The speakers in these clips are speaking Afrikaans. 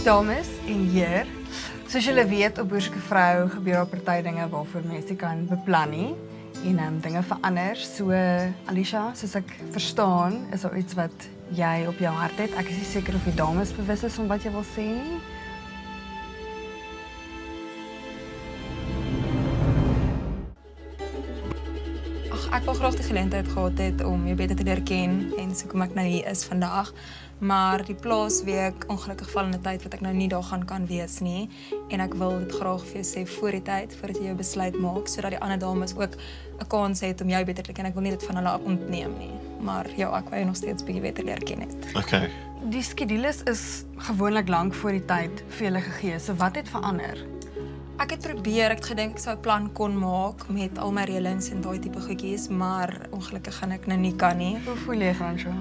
Dames en heer, soos julle weet, op Boerske Vrou gebeur daar party dinge waarvoor mense kan beplan nie en dinge verander. So Alicia, soos ek verstaan, is daar iets wat jy op jou hart het. Ek is nie seker of die dames bewus is van wat jy wil sê nie. Ek wil graag die geleentheid gehad het om jou beter te leer ken en so kom ek nou hier is vandag. Maar die plaasweek ongelukkig val in 'n tyd wat ek nou nie daar kan wees nie. En ek wil dit graag vir jou sê voor die tyd, voordat jy jou besluit maak, sodat die ander dames ook 'n kans het om jou beter te ken. Ek wil nie dit van hulle ontneem nie. Maar ja, ek wil jou nog steeds bietjie beter leer ken het. Okay. Die skedules is gewoonlik lank voor die tyd vir julle gegee. So wat het verander? Ek het probeer, ek het gedink ek sou 'n plan kon maak met al my reëlings en daai tipe goedjies, maar ongelukkig gaan ek nou nie kan nie. Hoe voel jy, Fransjo?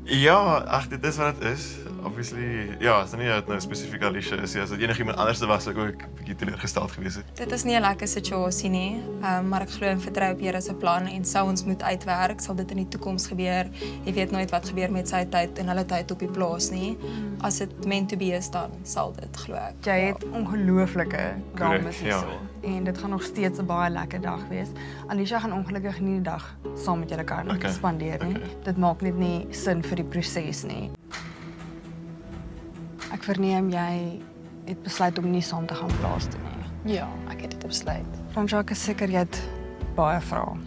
Ja, ag, dit is wat het is. Obviously, ja, as dit nie nou spesifiek Alicia is, as dit enigiemand anders was, sou ek ook 'n bietjie teleurgesteld gewees het. Dit is nie 'n lekker situasie nie, maar ek glo en vertrou op Here se plan en sou ons moet uitwerk, sal dit in die toekoms gebeur. Jy weet nooit wat gebeur met sy tyd en hulle tyd op die plaas nie. As dit meant to be is, dan sal dit, glo ek. Jy het ongelooflike dames ja. hierso. En dit gaan nog steeds 'n baie lekker dag wees. Alicia gaan ongelukkig nie die dag saam met julle kan spandeer nie. Dit maak net nie sin vir die proses nie. Ek verneem jy het besluit om nie saam te gaan plaas toe nie. Ja, ek het dit besluit. Fransjo, ek is seker jy het baie vrae.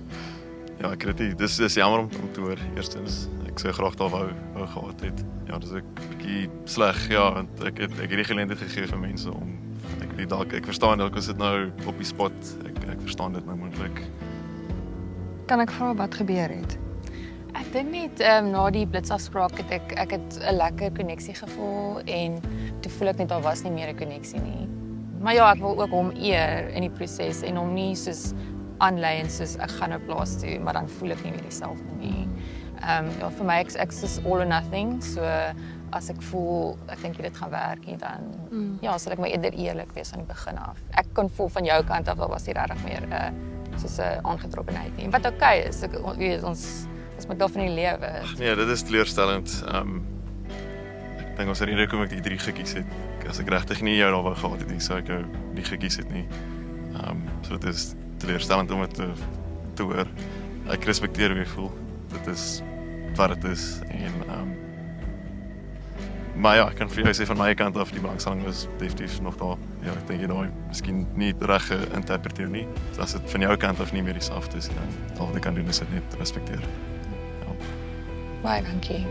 Ja, ek weet nie, dis jammer om te hoor. Eerstens, ek sou graag daar wou gehad het. Ja, dis ek bietjie sleg, ja, want ek het die geleentheid gegee vir mense om ek verstaan dalk as dit nou op die spot. Ek verstaan dit nou moontlik. Kan ek vra wat gebeur het? Ek dink net na die blitsafspraak het ek het 'n lekker koneksie gevoel en toe voel ek net daar was nie meer 'n koneksie nie. Maar ja, ek wil ook hom eer in die proses en hom nie soos aanlei en soos ek gaan nou plaas toe, maar dan voel ek nie meer dieselfde nie. Ja, vir my ek is all or nothing, so as ek voel ek dink dit gaan werk nie, dan ja, sal ek maar eerlik wees aan die begin af. Ek kon voel van jou kant af, daar was nie regtig meer soos 'n aangetrokkenheid nie. Wat okay is, ons moet daar van die lewe. Nee, dit is teleurstellend. Ek dink ons het rede hoekom ek die 3 gekies het. As ek regtig nie jou daar wou gehad het nie, sou ek jou nie gekies het nie. So dit is teleurstellend om dit te hoor. Ek respekteer hoe jy voel. Dit is wat dit is. En maar ja, ek kan vir jou sê van my kant af, die belangstelling was definitief nog daar. Ja, ek dink jy daai miskien nie reg geïnterpreteer nie. So as dit van jou kant af nie meer dieselfde is, dan al wat ek kan doen is dit net respekteer. Baie dankie.